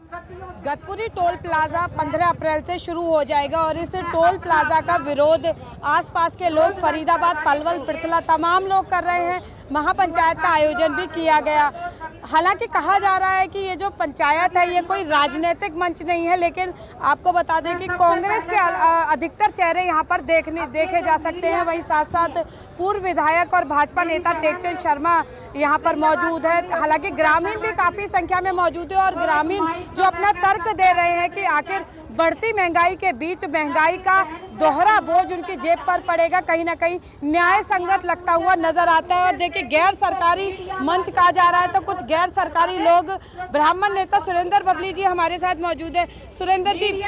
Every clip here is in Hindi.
गतपुरी टोल प्लाजा 15 अप्रैल से शुरू हो जाएगा और इस टोल प्लाजा का विरोध आसपास के लोग, फरीदाबाद, पलवल, पृथला तमाम लोग कर रहे हैं। महापंचायत का आयोजन भी किया गया। हालांकि कहा जा रहा है कि ये जो पंचायत है ये कोई राजनीतिक मंच नहीं है, लेकिन आपको बता दें कि कांग्रेस के अधिकतर चेहरे यहाँ पर देखे जा सकते हैं। वहीं साथ साथ पूर्व विधायक और भाजपा नेता टेकचंद शर्मा यहाँ पर मौजूद है। हालांकि ग्रामीण भी काफ़ी संख्या में मौजूद है और ग्रामीण जो अपना तर्क दे रहे हैं कि आखिर बढ़ती महंगाई के बीच महंगाई का दोहरा बोझ उनकी जेब पर पड़ेगा, कहीं ना कहीं न्याय संगत लगता हुआ नजर आता है। और देखिए, गैर सरकारी मंच कहा जा रहा है तो कुछ गैर सरकारी लोग, ब्राह्मण नेता सुरेंद्र बबली जी हमारे साथ मौजूद है। सुरेंद्र जी,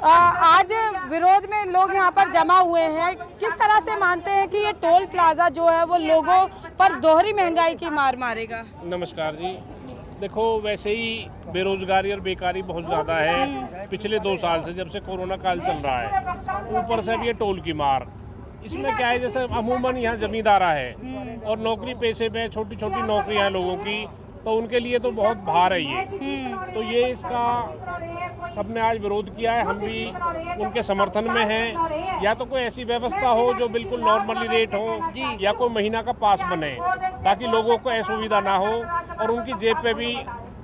आज विरोध में लोग यहाँ पर जमा हुए हैं, किस तरह से मानते हैं कि ये टोल प्लाजा जो है वो लोगों पर दोहरी महंगाई की मार मारेगा? नमस्कार जी। देखो, वैसे ही बेरोजगारी और बेकारी बहुत ज़्यादा है पिछले 2 साल से, जब से कोरोना काल चल रहा है। ऊपर से अब ये टोल की मार, इसमें क्या है, जैसे अमूमन यहाँ जमींदारा है और नौकरी पेशे में छोटी छोटी नौकरियाँ हैं लोगों की, तो उनके लिए तो बहुत भार है ये। तो ये इसका सबने आज विरोध किया है, हम भी उनके समर्थन में हैं। या तो कोई ऐसी व्यवस्था हो जो बिल्कुल नॉर्मली रेट हो, या कोई महीना का पास बने ताकि लोगों को असुविधा ना हो और उनकी जेब पे भी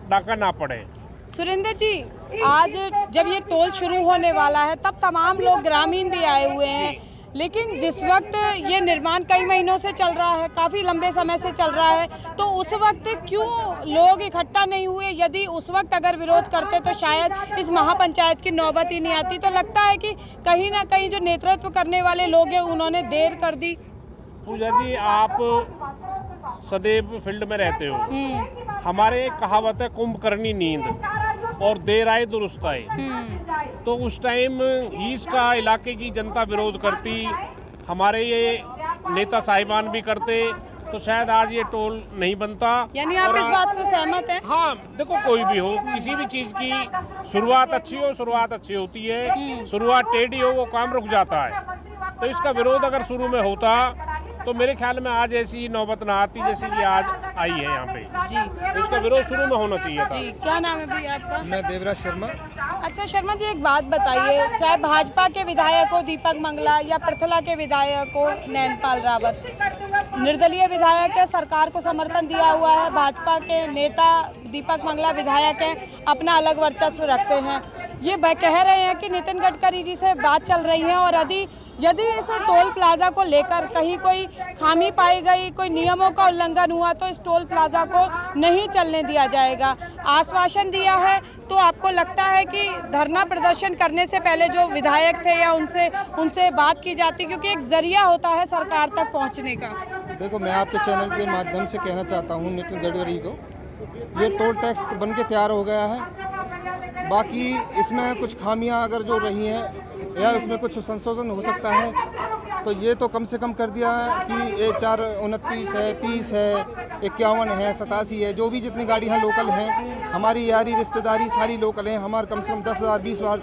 डाका ना पड़े। सुरेंद्र जी, आज जब ये टोल शुरू होने वाला है तब तमाम लोग ग्रामीण भी आए हुए हैं, लेकिन जिस वक्त ये निर्माण कई महीनों से चल रहा है, काफ़ी लंबे समय से चल रहा है, तो उस वक्त क्यों लोग इकट्ठा नहीं हुए? यदि उस वक्त अगर विरोध करते तो शायद इस महापंचायत की नौबत ही नहीं आती। तो लगता है कि कहीं ना कहीं जो नेतृत्व करने वाले लोग हैं उन्होंने देर कर दी। पूजा जी, आप सदैव फील्ड में रहते हो। हमारे एक कहावत है, कुंभकर्णी नींद और देर आए दुरुस्त आए। तो उस टाइम इसका इलाके की जनता विरोध करती, हमारे ये नेता साहिबान भी करते, तो शायद आज ये टोल नहीं बनता। यानी आप इस बात से सहमत हैं? हाँ, देखो, कोई भी हो, किसी भी चीज़ की शुरुआत अच्छी हो, शुरुआत अच्छी होती है। शुरुआत टेढ़ी हो, वो काम रुक जाता है। तो इसका विरोध अगर शुरू में होता तो मेरे ख्याल में आज ऐसी नौबत ना आती जैसे कि आज आई है यहाँ पे जी। तो इसका विरोध शुरू में होना चाहिए था। जी, क्या नाम है भैया आपका? मैं देवराज शर्मा। अच्छा शर्मा जी, एक बात बताइए, चाहे भाजपा के विधायक हो दीपक मंगला या पृथला के विधायक हो नैनपाल रावत, निर्दलीय विधायक है, सरकार को समर्थन दिया हुआ है, भाजपा के नेता दीपक मंगला विधायक हैं, अपना अलग वर्चस्व रखते हैं। ये कह रहे हैं कि नितिन गडकरी जी से बात चल रही है और यदि इस टोल प्लाजा को लेकर कहीं कोई खामी पाई गई, कोई नियमों का उल्लंघन हुआ तो इस टोल प्लाजा को नहीं चलने दिया जाएगा। आश्वासन दिया है, तो आपको लगता है कि धरना प्रदर्शन करने से पहले जो विधायक थे या उनसे बात की जाती, क्योंकि एक जरिया होता है सरकार तक पहुंचने का? देखो, मैं आपके चैनल के माध्यम से कहना चाहता हूं नितिन गडकरी को, ये टोल टैक्स बन के तैयार हो गया है। बाकी इसमें कुछ खामियां अगर जो रही हैं या इसमें कुछ संशोधन हो सकता है, तो ये तो कम से कम कर दिया है कि ये 4, 29 है, 30 है, 51 है, 87 है, जो भी जितनी गाड़ियाँ लोकल हैं, हमारी यारी रिश्तेदारी सारी लोकल हैं। हमारे कम से कम 10,000 20 बार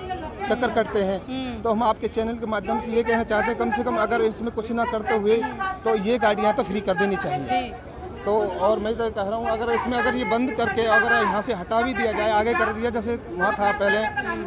चक्कर करते हैं। तो हम आपके चैनल के माध्यम से ये कहना चाहते हैं, कम से कम अगर इसमें कुछ ना करते हुए तो ये गाड़ियाँ तो फ्री कर देनी चाहिए। तो और मैं तो कह रहा हूँ, अगर ये बंद करके अगर यहाँ से हटा भी दिया जाए, आगे कर दिया, जैसे वहाँ था पहले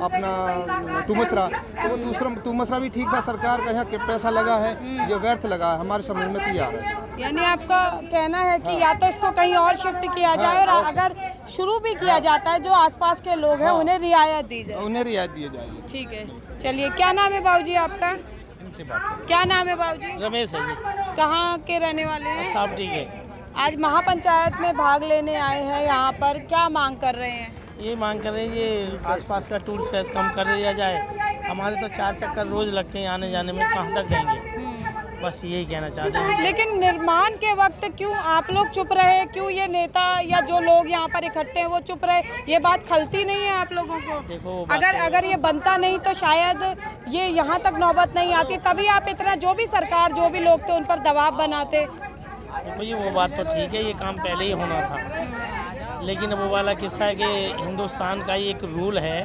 अपना तुमसरा, तो वो तुमसरा भी ठीक था। सरकार का यहाँ पैसा लगा है, ये व्यर्थ लगा है, हमारे समझ में तैयार है। यानी आपका कहना है कि या तो इसको कहीं और शिफ्ट किया जाए और अगर शुरू भी किया जाता है, जो आसपास के लोग हैं उन्हें रियायत दी जाए। उन्हें रियायत दी जाएगी। ठीक है, चलिए। क्या नाम है बाबूजी आपका? क्या नाम है बाबूजी? रमेश है जी। कहाँ के रहने वाले हैं? सब ठीक है। आज महापंचायत में भाग लेने आए हैं, यहाँ पर क्या मांग कर रहे हैं? ये मांग कर रहे हैं, ये आसपास का टूल सेस कम कर दिया जाए। हमारे तो 4 चक्कर रोज लगते हैं आने जाने में, कहाँ तक जाएंगे? बस यही कहना चाहते हैं। लेकिन निर्माण के वक्त क्यों आप लोग चुप रहे? क्यों ये नेता या जो लोग यहाँ पर इकट्ठे हैं वो चुप रहे? ये बात खलती नहीं है आप लोगों को? देखो, अगर ये बनता नहीं तो शायद ये यहाँ तक नौबत नहीं आती, तभी आप इतना जो भी सरकार जो भी लोग थे उन पर दबाव बनाते। देखो ये वो बात तो ठीक है, ये काम पहले ही होना था, लेकिन वो वाला किस्सा है कि हिंदुस्तान का एक रूल है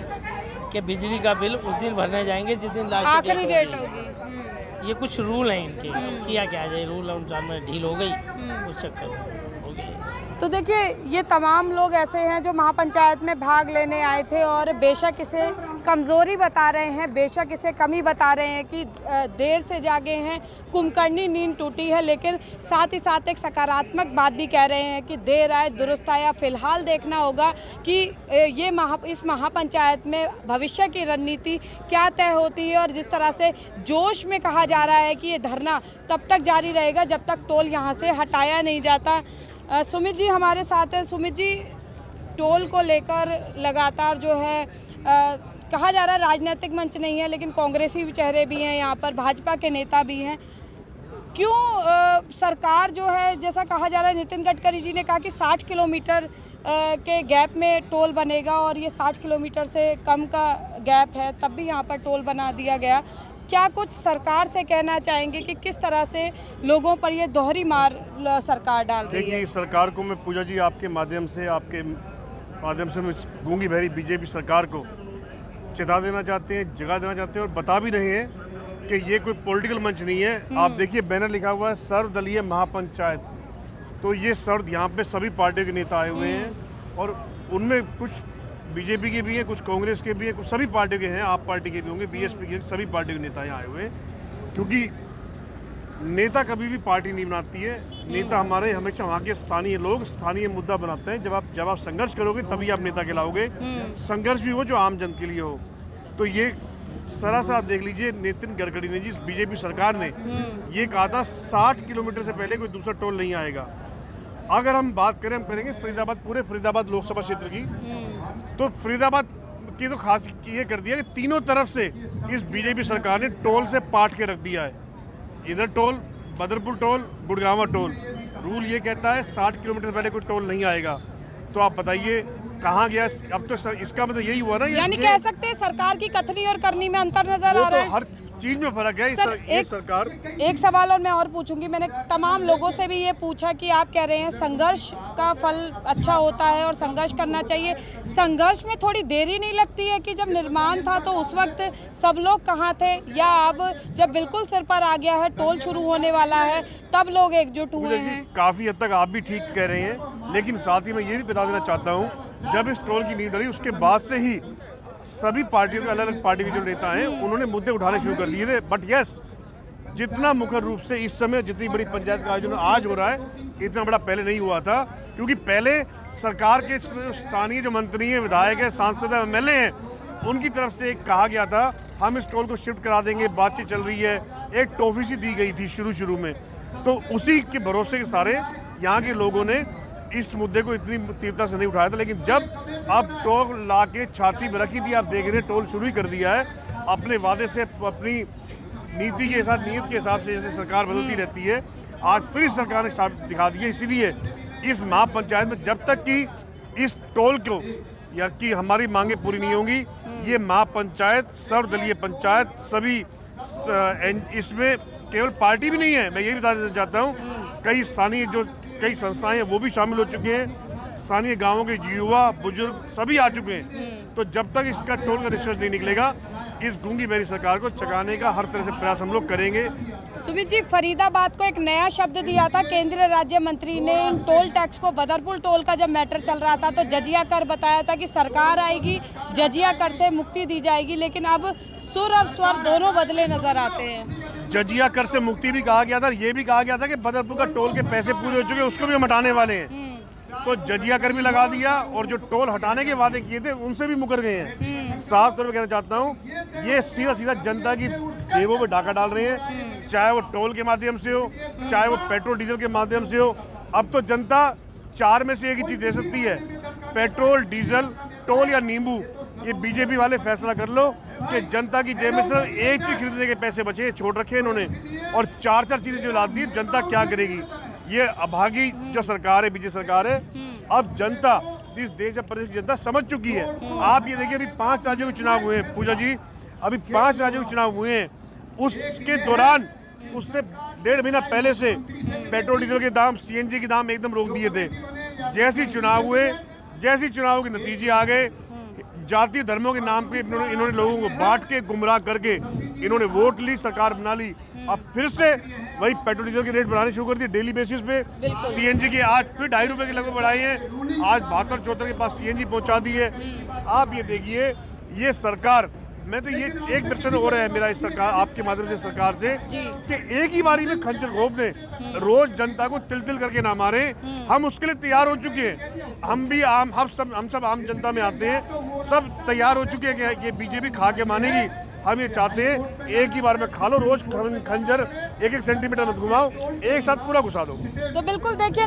कि बिजली का बिल उस दिन भरने जाएंगे जिस दिन लास्ट आखिरी डेट होगी। ये कुछ रूल हैं इनके, किया क्या जाए, रूल अनुसार में ढील हो गई, उस चक्कर में हो गई। तो देखिए ये तमाम लोग ऐसे हैं जो महापंचायत में भाग लेने आए थे और बेशक इसे कमज़ोरी बता रहे हैं, बेशक इसे कमी बता रहे हैं कि देर से जागे हैं, कुंभकर्णी नींद टूटी है, लेकिन साथ ही साथ एक सकारात्मक बात भी कह रहे हैं कि देर आए दुरुस्त आया। फ़िलहाल देखना होगा कि ये इस महापंचायत में भविष्य की रणनीति क्या तय होती है और जिस तरह से जोश में कहा जा रहा है कि ये धरना तब तक जारी रहेगा जब तक टोल यहाँ से हटाया नहीं जाता। सुमित जी हमारे साथ हैं। सुमित जी, टोल को लेकर लगातार जो है कहा जा रहा है राजनीतिक मंच नहीं है, लेकिन कांग्रेसी भी चेहरे भी हैं यहाँ पर, भाजपा के नेता भी हैं। क्यों सरकार जो है, जैसा कहा जा रहा है, नितिन गडकरी जी ने कहा कि 60 किलोमीटर के गैप में टोल बनेगा और ये 60 किलोमीटर से कम का गैप है, तब भी यहाँ पर टोल बना दिया गया। क्या कुछ सरकार से कहना चाहेंगे कि किस तरह से लोगों पर ये दोहरी मार सरकार डाल रही है? देखिए, सरकार को मैं पूजा जी आपके माध्यम से मैं गूंगी बहरी बीजेपी सरकार को चेता देना चाहते हैं, जगह देना चाहते हैं और बता भी रहे हैं कि ये कोई पॉलिटिकल मंच नहीं है। आप देखिए बैनर लिखा हुआ है सर्वदलीय महापंचायत, तो ये यहाँ पे सभी पार्टियों के नेता आए हुए हैं और उनमें कुछ बीजेपी के भी हैं, कुछ कांग्रेस के भी हैं, कुछ सभी पार्टियों के हैं, आप पार्टी के भी होंगे, बीएसपी के, सभी पार्टियों के नेता यहाँ आए हुए हैं। क्योंकि नेता कभी भी पार्टी नहीं बनाती है, नेता हमारे हमेशा वहाँ के स्थानीय लोग स्थानीय मुद्दा बनाते हैं। जब आप संघर्ष करोगे तभी आप नेता कहलाओगे, संघर्ष भी हो जो आम जन के लिए हो। तो ये सरासर आप देख लीजिए, नितिन गडकरी ने, जिस बीजेपी सरकार ने ये कहा था 60 किलोमीटर से पहले कोई दूसरा टोल नहीं आएगा। अगर हम बात करें, हम करेंगे फरीदाबाद, पूरे फरीदाबाद लोकसभा क्षेत्र की, तो फरीदाबाद की तो खास ये कर दिया कि तीनों तरफ से इस बीजेपी सरकार ने टोल से पाट के रख दिया है। इधर toll, Badarpur toll, Gurgaon toll. Rule ये कहता है 60 किलोमीटर पहले कोई टोल नहीं आएगा। तो आप बताइए कहाँ गया? अब तो इसका मतलब यही हुआ ना, यानी कह सकते हैं सरकार की कथनी और करनी में अंतर नजर आ रहा है। हर चीज में फर्क है। ये सरकार, एक सवाल और मैं और पूछूंगी। मैंने तमाम लोगों से भी ये पूछा कि आप कह रहे हैं संघर्ष का फल अच्छा होता है और संघर्ष करना चाहिए। संघर्ष में थोड़ी देरी नहीं लगती है कि जब निर्माण था तो उस वक्त सब लोग कहाँ थे, या अब जब बिल्कुल सिर पर आ गया है, टोल शुरू होने वाला है, तब लोग एकजुट हुए हैं? काफी हद तक आप भी ठीक कह रहे हैं, लेकिन साथ ही मैं ये भी बता देना चाहता हूँ, जब इस टोल की नींव डली उसके बाद से ही सभी पार्टियों के, अलग अलग पार्टी के जो नेता हैं, उन्होंने मुद्दे उठाने शुरू कर दिए थे। बट यस, जितना मुखर रूप से इस समय जितनी बड़ी पंचायत का आयोजन आज हो रहा है, इतना बड़ा पहले नहीं हुआ था। क्योंकि पहले सरकार के स्थानीय जो मंत्री हैं, विधायक हैं, सांसद हैं, एमएलए हैं, उनकी तरफ से एक कहा गया था हम इस टोल को शिफ्ट करा देंगे, बातचीत चल रही है, एक टॉफी सी दी गई थी शुरू में। तो उसी के भरोसे के सारे यहाँ के लोगों ने इस मुद्दे को इतनी तीव्रता से नहीं उठाया था। लेकिन जब अब टोल ला के छाती में रखी थी, आप देख रहे हैं टोल शुरू ही कर दिया है। अपने वादे से, अपनी नीति के साथ, नीयत के हिसाब से जैसे सरकार बदलती रहती है, आज फिर सरकार ने दिखा दिया। इसीलिए इस महापंचायत में जब तक कि इस टोल को या कि हमारी मांगे पूरी नहीं होंगी, ये महापंचायत सर्वदलीय पंचायत, सभी इसमें केवल पार्टी भी नहीं है, मैं ये भी बताना चाहता हूँ, कई स्थानीय जो कई संस्थाएं हैं वो भी शामिल हो चुके हैं, स्थानीय गांवों के युवा बुजुर्ग सभी आ चुके हैं। तो जब तक इसका टोल का निष्कर्ष नहीं निकलेगा, इस गूंगी बहरी सरकार को चकाने का हर तरह से प्रयास हम लोग करेंगे। सुमित जी, फरीदाबाद को एक नया शब्द दिया था केंद्रीय राज्य मंत्री ने इन टोल टैक्स को। बदरपुर टोल का जब मैटर चल रहा था तो जजिया कर बताया था कि सरकार आएगी, जजिया कर से मुक्ति दी जाएगी, लेकिन अब सुर और स्वर दोनों बदले नजर आते हैं। जजिया कर से मुक्ति भी कहा गया था, ये भी कहा गया था कि बदरपुर का टोल के पैसे पूरे हो चुके हैं, उसको भी हम हटाने वाले हैं। तो जजिया कर भी लगा दिया और जो टोल हटाने के वादे किए थे उनसे भी मुकर गए हैं। साफ तौर पर कहना चाहता हूँ, ये सीधा जनता की जेबों में डाका डाल रहे हैं, चाहे वो टोल के माध्यम से हो, चाहे वो पेट्रोल डीजल के माध्यम से हो। अब तो जनता 4 में से एक ही चीज दे सकती है, पेट्रोल, डीजल, टोल या नींबू। ये बीजेपी वाले फैसला कर लो कि जनता की जेब में सिर्फ एक चीज खरीदने के पैसे बचे, छोड़ रखे इन्होंने, और 4 चीजें जो ला दी, जनता क्या करेगी? ये अभागी जो सरकार है, बीजेपी सरकार है, अब जनता, इस देश प्रदेश की जनता समझ चुकी है। आप ये देखिए, अभी 5 राज्यों के चुनाव हुए हैं पूजा जी, अभी 5 राज्यों के चुनाव हुए हैं, उसके दौरान उससे 1.5 महीना पहले से पेट्रोल डीजल के दाम, सीएनजी के दाम एकदम रोक दिए थे। जैसे चुनाव हुए, जैसे चुनाव के नतीजे आ गए, जातीय धर्मों के नाम पे इन्होंने लोगों को बांट के, गुमराह करके इन्होंने वोट ली, सरकार बना ली। अब फिर से वही पेट्रोल डीजल के रेट बढ़ाने शुरू कर दिए डेली बेसिस पे। सीएनजी के आज फिर 2.5 रुपए के लगभग बढ़ाए हैं, आज 72-74 के पास सीएनजी पहुंचा दी है। आप ये देखिए, ये सरकार, मैं तो ये एक प्रश्न हो रहा है मेरा इस सरकार, आपके माध्यम से सरकार से, कि एक ही बारी में खंजर घोंप दें, रोज जनता को तिल तिल करके ना मारे। हम उसके लिए तैयार हो चुके हैं, हम भी आम, हम सब आम जनता में आते हैं, सब तैयार हो चुके हैं कि ये बीजेपी खा के मानेगी। हम ये चाहते हैं एक ही बार में खा लो, रोज खंजर 1-1 सेंटीमीटर मत घुमाओ, एक साथ पूरा घुसा दो। तो बिल्कुल देखिए,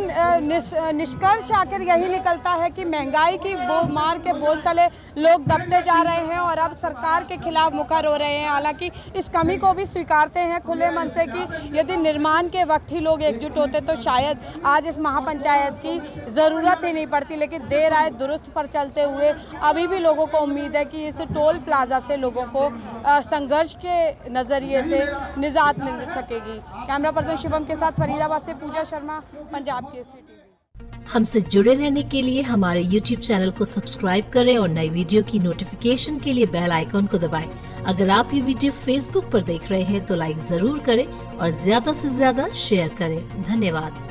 निष्कर्ष आखिर यही निकलता है कि महंगाई की मार के बोझ तले लोग दबते जा रहे हैं और अब सरकार के खिलाफ मुखर हो रहे हैं। हालांकि इस कमी को भी स्वीकारते हैं खुले मन से कि यदि निर्माण के वक्त ही लोग एकजुट होते तो शायद आज इस महापंचायत की ज़रूरत ही नहीं पड़ती। लेकिन देर आए दुरुस्त पर चलते हुए अभी भी लोगों को उम्मीद है कि इस टोल प्लाजा से लोगों को संघर्ष के नज़रिए से निजात मिल सकेगी। कैमरा पर्सन शिवम के साथ फरीदाबाद से पूजा शर्मा, पंजाब केसरी टीवी। हमसे जुड़े रहने के लिए हमारे YouTube चैनल को सब्सक्राइब करें और नई वीडियो की नोटिफिकेशन के लिए बेल आइकॉन को दबाएं। अगर आप ये वीडियो Facebook पर देख रहे हैं तो लाइक जरूर करें और ज्यादा से ज्यादा शेयर करें। धन्यवाद।